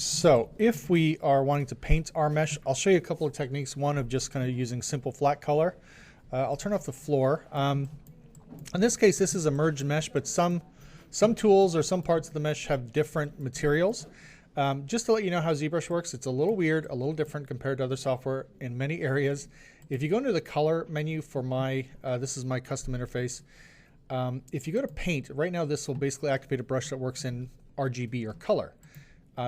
So if we are wanting to paint our mesh, I'll show you a couple of techniques. One of just kind of using simple flat color. I'll turn off the floor. In this case, this is a merged mesh, but some tools or some parts of the mesh have different materials. Just to let you know how Zbrush works, it's a little weird, a little different compared to other software in many areas. If you go into the color menu for my, this is my custom interface. If you go to paint, right now this will basically activate a brush that works in RGB or color.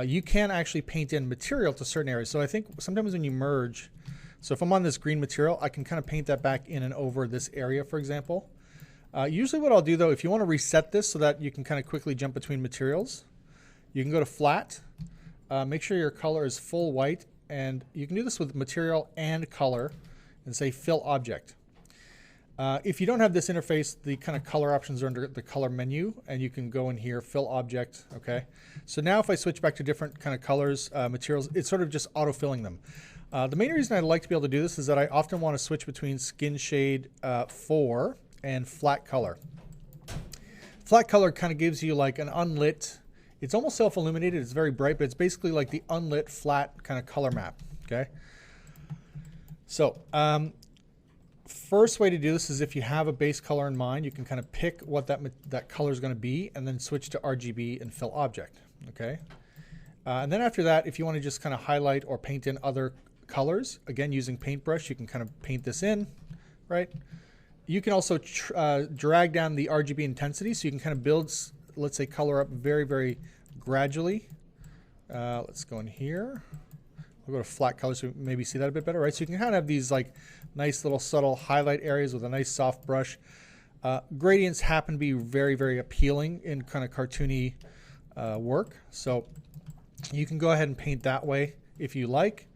You can actually paint in material to certain areas. So I think sometimes when you merge, so if I'm on this green material, I can kind of paint that back in and over this area, for example. Usually what I'll do though, if you want to reset this so that you can kind of quickly jump between materials, you can go to flat, make sure your color is full white, and you can do this with material and color and say fill object. If you don't have this interface, the kind of color options are under the color menu, and you can go in here, fill object, okay? So now if I switch back to different kind of colors, materials, it's sort of just auto-filling them. The main reason I like to be able to do this is that I often want to switch between skin shade 4 and flat color. Flat color kind of gives you like an unlit, it's almost self-illuminated, it's very bright, but it's basically like the unlit flat kind of color map, okay? So, first way to do this is if you have a base color in mind, you can kind of pick what that color is going to be and then switch to RGB and fill object, okay? And then after that, if you want to just kind of highlight or paint in other colors, again, using paintbrush, you can kind of paint this in, right? You can also drag down the RGB intensity, so you can kind of build, let's say, color up very, very gradually. Let's go in here. We'll go to flat color so maybe see that a bit better, right? So you can kind of have these like nice little subtle highlight areas with a nice soft brush. Gradients happen to be very, very appealing in kind of cartoony work. So you can go ahead and paint that way if you like.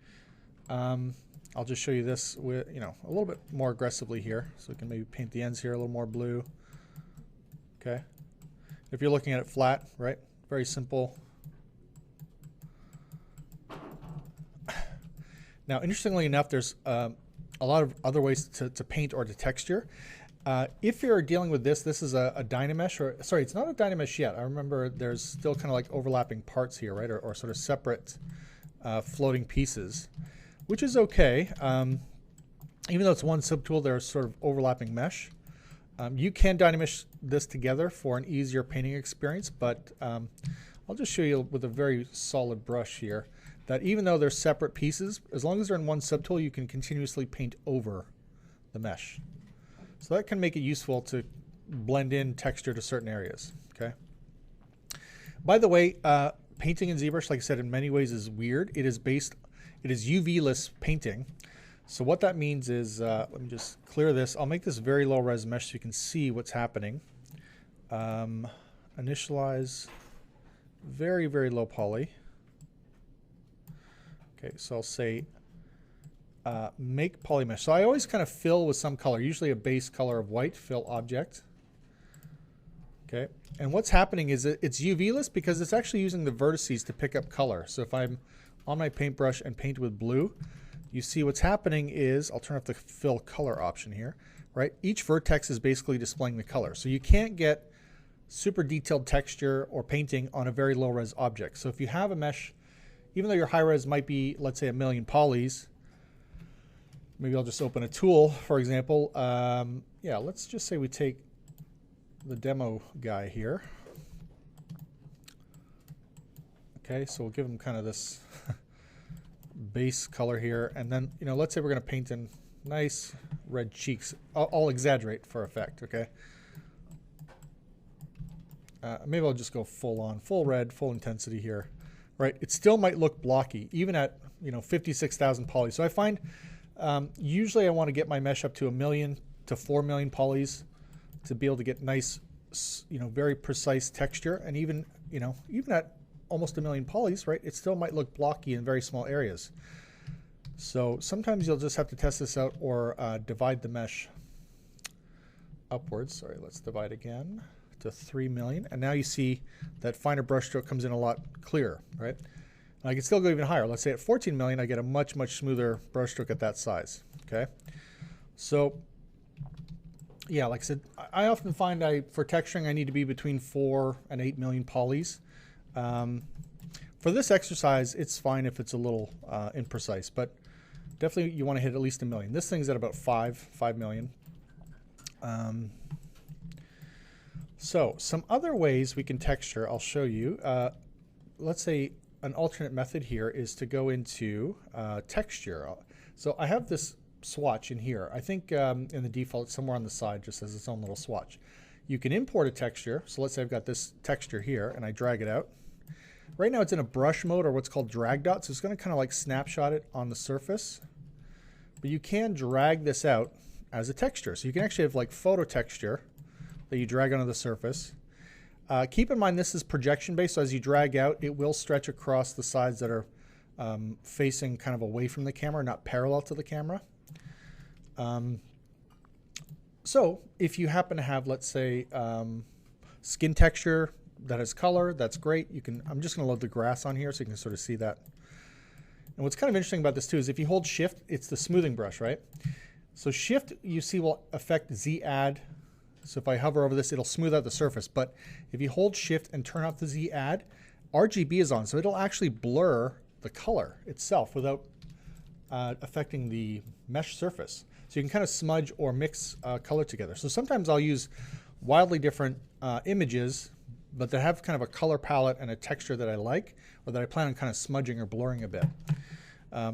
I'll just show you this with, a little bit more aggressively here. So we can maybe paint the ends here a little more blue. Okay. If you're looking at it flat, right? Very simple. Now, interestingly enough, there's a lot of other ways to paint or to texture. If you're dealing with this is a Dynamesh, or sorry, it's not a Dynamesh yet. I remember there's still kind of like overlapping parts here, right? Or sort of separate floating pieces, which is okay. Even though it's one subtool, there's sort of overlapping mesh. You can Dynamesh this together for an easier painting experience, but I'll just show you with a very solid brush here that even though they're separate pieces, as long as they're in one subtool, you can continuously paint over the mesh. So that can make it useful to blend in texture to certain areas, okay? By the way, painting in ZBrush, like I said, in many ways is weird. It is UV-less painting. So what that means is, let me just clear this. I'll make this very low res mesh so you can see what's happening. Initialize, very, very low poly. Okay, so I'll say make polymesh. So I always kind of fill with some color, usually a base color of white, fill object. Okay, and what's happening is it's UV-less because it's actually using the vertices to pick up color. So if I'm on my paintbrush and paint with blue, you see what's happening is, I'll turn off the fill color option here, right? Each vertex is basically displaying the color. So you can't get super detailed texture or painting on a very low res object. So if you have a mesh, even though your high res might be, let's say, 1,000,000 polys, maybe I'll just open a tool, for example. Yeah, let's just say we take the demo guy here. Okay, so we'll give him kind of this base color here. And then, let's say we're going to paint in nice red cheeks. I'll exaggerate for effect, okay? Maybe I'll just go full on, full red, full intensity here. Right, it still might look blocky, even at 56,000 polys. So I find usually I want to get my mesh up to 1,000,000 to 4,000,000 polys to be able to get nice, very precise texture. And even at almost 1,000,000 polys, right, it still might look blocky in very small areas. So sometimes you'll just have to test this out or divide the mesh upwards. Sorry, let's divide again to 3,000,000, and now you see that finer brush stroke comes in a lot clearer, right? And I can still go even higher. Let's say at 14,000,000, I get a much, much smoother brush stroke at that size, okay? So, yeah, like I said, I often find for texturing, I need to be between 4 and 8,000,000 polys. For this exercise, it's fine if it's a little imprecise, but definitely you want to hit at least 1 million. This thing's at about 5 million. So some other ways we can texture, I'll show you. Let's say an alternate method here is to go into texture. So I have this swatch in here. I think in the default, somewhere on the side, just as its own little swatch. You can import a texture. So let's say I've got this texture here and I drag it out. Right now it's in a brush mode, or what's called drag dot. So it's going to kind of like snapshot it on the surface. But you can drag this out as a texture. So you can actually have like photo texture that you drag onto the surface. Keep in mind this is projection based, so as you drag out, it will stretch across the sides that are facing kind of away from the camera, not parallel to the camera. So if you happen to have, let's say, skin texture that has color, that's great. You can. I'm just going to load the grass on here so you can sort of see that. And what's kind of interesting about this too is if you hold Shift, it's the smoothing brush, right? So Shift, you see, will affect Z add. So if I hover over this, it'll smooth out the surface. But if you hold Shift and turn off the Z add, RGB is on, so it'll actually blur the color itself without affecting the mesh surface. So you can kind of smudge or mix color together. So sometimes I'll use wildly different images, but that have kind of a color palette and a texture that I like, or that I plan on kind of smudging or blurring a bit.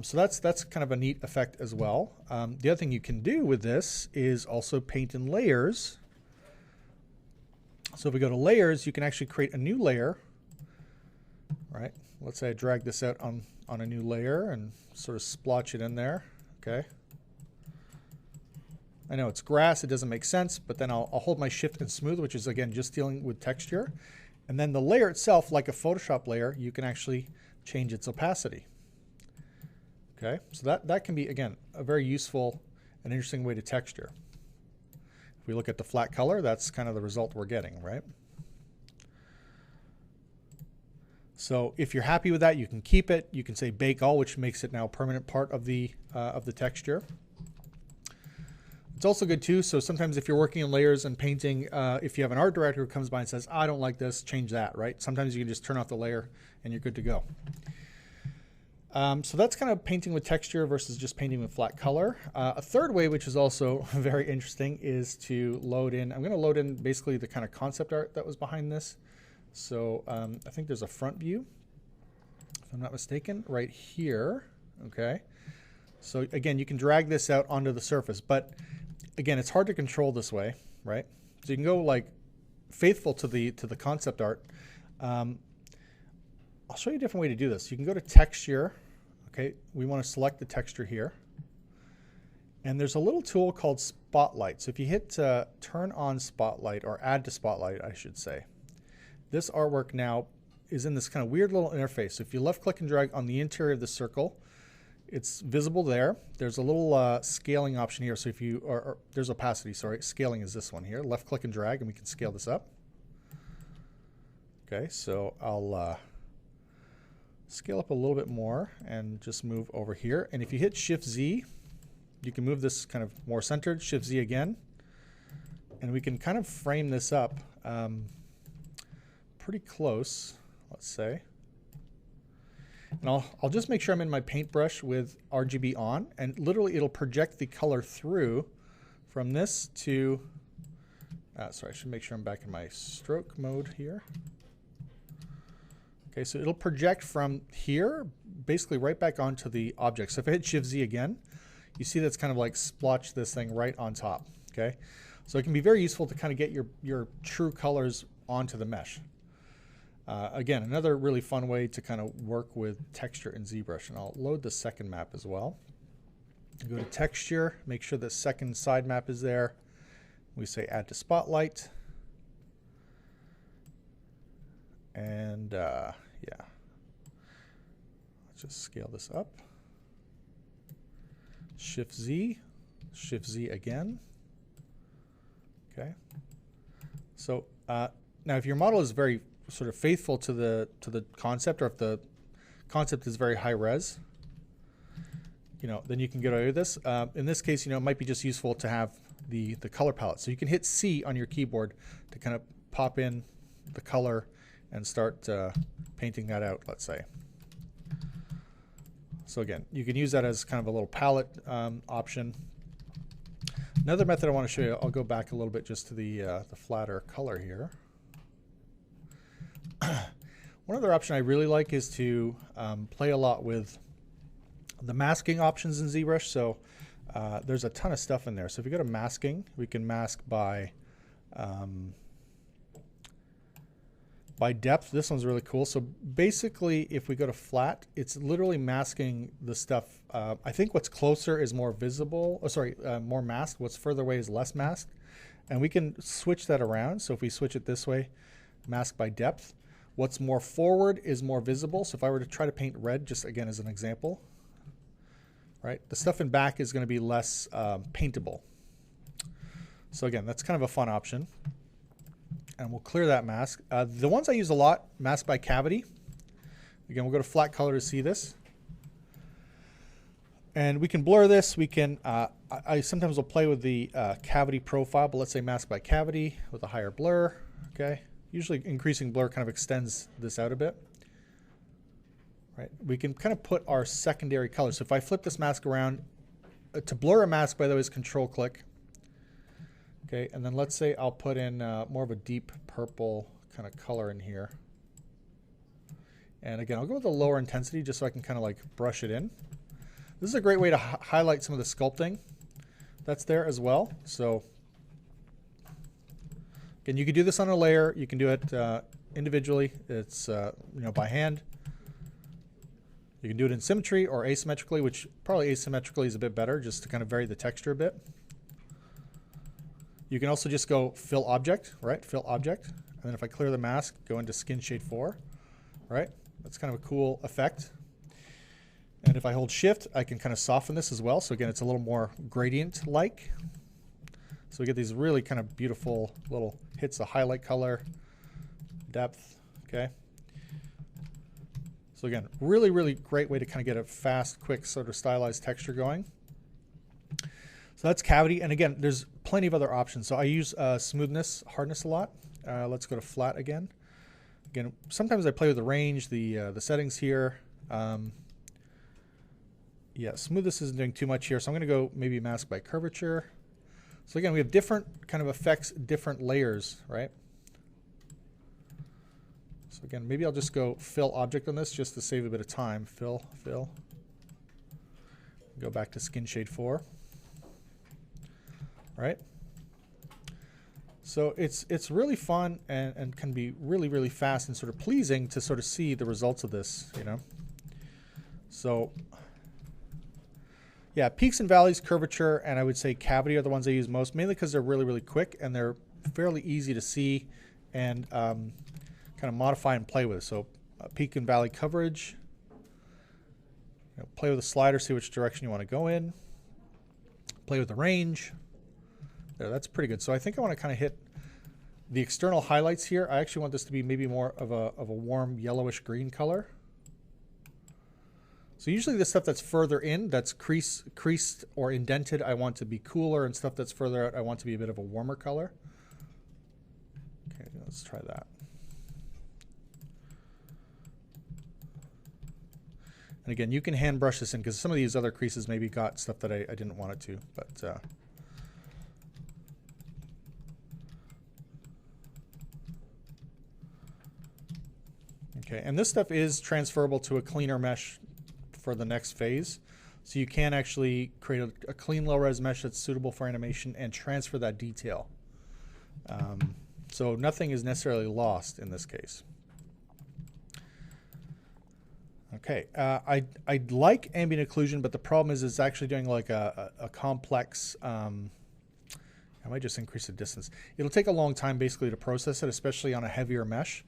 So that's kind of a neat effect as well. The other thing you can do with this is also paint in layers. So if we go to layers, you can actually create a new layer, right? Let's say I drag this out on a new layer and sort of splotch it in there, okay? I know it's grass, it doesn't make sense, but then I'll hold my Shift and smooth, which is again just dealing with texture. And then the layer itself, like a Photoshop layer, you can actually change its opacity. Okay, so that can be, again, a very useful and interesting way to texture. If we look at the flat color, that's kind of the result we're getting, right? So if you're happy with that, you can keep it. You can say bake all, which makes it now a permanent part of the texture. It's also good too, so sometimes if you're working in layers and painting, if you have an art director who comes by and says, I don't like this, change that, right? Sometimes you can just turn off the layer and you're good to go. So that's kind of painting with texture versus just painting with flat color. A third way, which is also very interesting, is to load in. I'm going to load in basically the kind of concept art that was behind this. So I think there's a front view, if I'm not mistaken, right here. Okay. So again, you can drag this out onto the surface, but again, it's hard to control this way, right? So you can go like faithful to the concept art. I'll show you a different way to do this. You can go to texture. Okay, we want to select the texture here. And there's a little tool called Spotlight. So if you hit turn on Spotlight, or add to Spotlight, I should say, this artwork now is in this kind of weird little interface. So if you left click and drag on the interior of the circle, it's visible there. There's a little scaling option here. So if you, or there's opacity, sorry, scaling is this one here. Left click and drag and we can scale this up. Okay, so I'll scale up a little bit more and just move over here. And if you hit Shift Z, you can move this kind of more centered, Shift Z again, and we can kind of frame this up pretty close, let's say. And I'll just make sure I'm in my paintbrush with RGB on, and literally it'll project the color through from this to, sorry, I should make sure I'm back in my stroke mode here. Okay, so it'll project from here, basically right back onto the object. So if I hit Shift Z again, you see that's kind of like splotch this thing right on top, okay? So it can be very useful to kind of get your true colors onto the mesh. Again, another really fun way to kind of work with texture in ZBrush, and I'll load the second map as well. Go to texture, make sure the second side map is there. We say add to Spotlight. And yeah, let's just scale this up. Shift Z again. Okay. So now if your model is very sort of faithful to the concept, or if the concept is very high res, then you can get away with this. In this case, it might be just useful to have the color palette. So you can hit C on your keyboard to kind of pop in the color and start painting that out, let's say. So again, you can use that as kind of a little palette option. Another method I want to show you, I'll go back a little bit just to the flatter color here. One other option I really like is to play a lot with the masking options in ZBrush. So there's a ton of stuff in there. So if you go to masking, we can mask by depth. This one's really cool. So basically, if we go to flat, it's literally masking the stuff. I think what's closer is more visible. Oh, sorry, more masked. What's further away is less masked. And we can switch that around. So if we switch it this way, mask by depth. What's more forward is more visible. So if I were to try to paint red, just again as an example, right, the stuff in back is going to be less paintable. So again, that's kind of a fun option. And we'll clear that mask. The ones I use a lot, mask by cavity. Again, we'll go to flat color to see this. And we can blur this. We can, I sometimes will play with the cavity profile, but let's say mask by cavity with a higher blur. Okay. Usually increasing blur kind of extends this out a bit. Right. We can kind of put our secondary color. So if I flip this mask around, to blur a mask, by the way, is Control click. Okay, and then let's say I'll put in more of a deep purple kind of color in here. And again, I'll go with a lower intensity just so I can kind of like brush it in. This is a great way to highlight some of the sculpting that's there as well. So again, you can do this on a layer. You can do it individually. It's by hand. You can do it in symmetry or asymmetrically, which probably asymmetrically is a bit better, just to kind of vary the texture a bit. You can also just go fill object, right? Fill object. And then if I clear the mask, go into skin shade 4, right? That's kind of a cool effect. And if I hold shift, I can kind of soften this as well. So again, it's a little more gradient-like. So we get these really kind of beautiful little hits of highlight color, depth, okay? So again, really, really great way to kind of get a fast, quick sort of stylized texture going. So that's cavity, and again, there's plenty of other options. So I use smoothness, hardness a lot. Let's go to flat again. Again, sometimes I play with the range, the settings here. Yeah, smoothness isn't doing too much here, so I'm going to go maybe mask by curvature. So again, we have different kind of effects, different layers, right? So again, maybe I'll just go fill object on this just to save a bit of time. Fill. Go back to skin shade 4. Right? So it's really fun and can be really, really fast and sort of pleasing to sort of see the results of this, you know. So yeah, peaks and valleys, curvature, and I would say cavity are the ones I use most, mainly because they're really, really quick and they're fairly easy to see and kind of modify and play with. So peak and valley coverage. Play with the slider, see which direction you want to go in. Play with the range. There, that's pretty good. So I think I want to kind of hit the external highlights here. I actually want this to be maybe more of a warm yellowish green color. So usually the stuff that's further in, that's creased or indented, I want to be cooler, and stuff that's further out, I want to be a bit of a warmer color. Okay, let's try that. And again, you can hand brush this in because some of these other creases maybe got stuff that I didn't want it to, but okay, and this stuff is transferable to a cleaner mesh for the next phase. So you can actually create a clean low-res mesh that's suitable for animation and transfer that detail. So nothing is necessarily lost in this case. Okay, I like ambient occlusion, but the problem is it's actually doing like a complex, I might just increase the distance. It'll take a long time basically to process it, especially on a heavier mesh.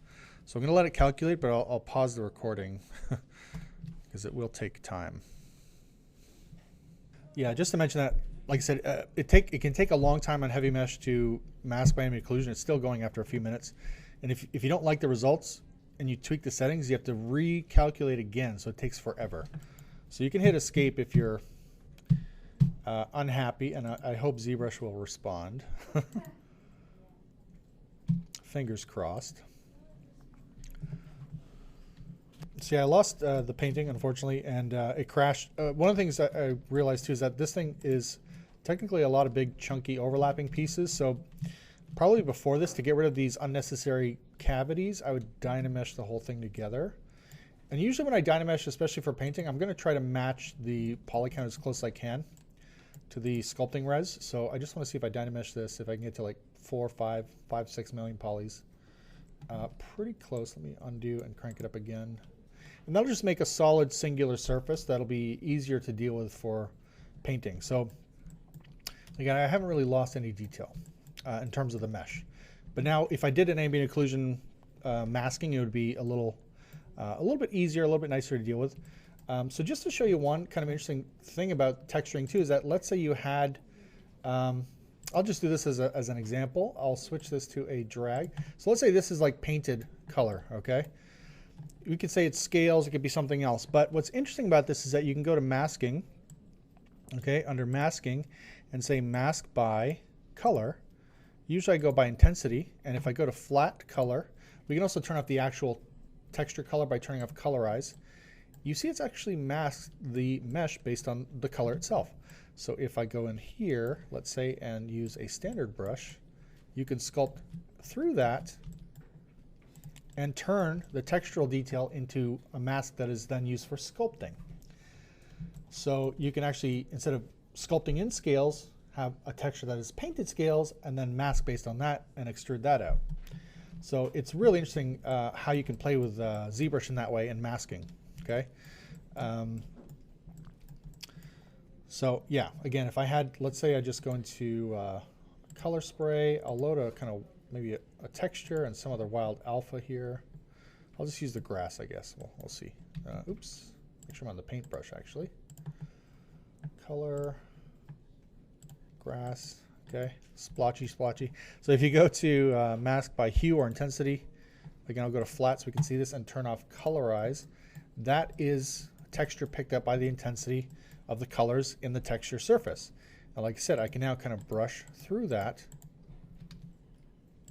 So I'm going to let it calculate, but I'll pause the recording because it will take time. Yeah, just to mention that, like I said, it can take a long time on heavy mesh to mask by ambient occlusion. It's still going after a few minutes. And if you don't like the results and you tweak the settings, you have to recalculate again, so it takes forever. So you can hit escape if you're unhappy, and I hope ZBrush will respond. Fingers crossed. See, I lost the painting, unfortunately, and it crashed. One of the things that I realized too is that this thing is technically a lot of big, chunky, overlapping pieces. So probably before this, to get rid of these unnecessary cavities, I would dynamesh the whole thing together. And usually when I dynamesh, especially for painting, I'm going to try to match the poly count as close as I can to the sculpting res. So I just want to see if I dynamesh this, if I can get to like 4, 5, 6 million polys. Pretty close. Let me undo and crank it up again. And that'll just make a solid singular surface that'll be easier to deal with for painting. So again, I haven't really lost any detail in terms of the mesh. But now if I did an ambient occlusion masking, it would be a little bit easier, a little bit nicer to deal with. So just to show you one kind of interesting thing about texturing too is that let's say you had, I'll just do this as an example. I'll switch this to a drag. So let's say this is like painted color, okay? We could say it's scales, it could be something else. But what's interesting about this is that you can go to masking, okay, under masking, and say mask by color. Usually I go by intensity, and if I go to flat color, we can also turn off the actual texture color by turning off colorize. You see it's actually masked the mesh based on the color itself. So if I go in here, let's say, and use a standard brush, you can sculpt through that and turn the textural detail into a mask that is then used for sculpting. So you can actually, instead of sculpting in scales, have a texture that is painted scales and then mask based on that and extrude that out. So it's really interesting how you can play with Zbrush in that way and masking, okay? So yeah, again, if I had, let's say I just go into color spray, I'll load a kind of maybe a texture and some other wild alpha here. I'll just use the grass, I guess. We'll see. Oops, make sure I'm on the paintbrush actually. Color, grass, okay, splotchy, splotchy. So if you go to mask by hue or intensity, again, I'll go to flat so we can see this and turn off colorize. That is texture picked up by the intensity of the colors in the texture surface. And like I said, I can now kind of brush through that.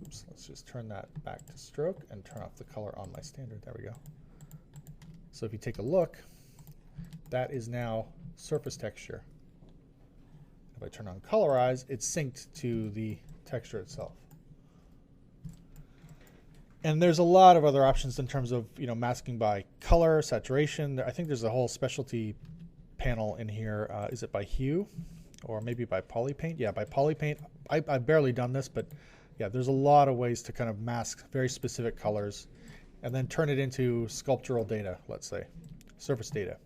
Oops, let's just turn that back to stroke and turn off the color on my standard. There we go. So if you take a look, that is now surface texture. If I turn on colorize, it's synced to the texture itself. And there's a lot of other options in terms of, you know, masking by color, saturation. I think there's a whole specialty panel in here. Is it by hue or maybe by polypaint? Yeah, by polypaint. I've barely done this, but yeah, there's a lot of ways to kind of mask very specific colors and then turn it into sculptural data, let's say, surface data.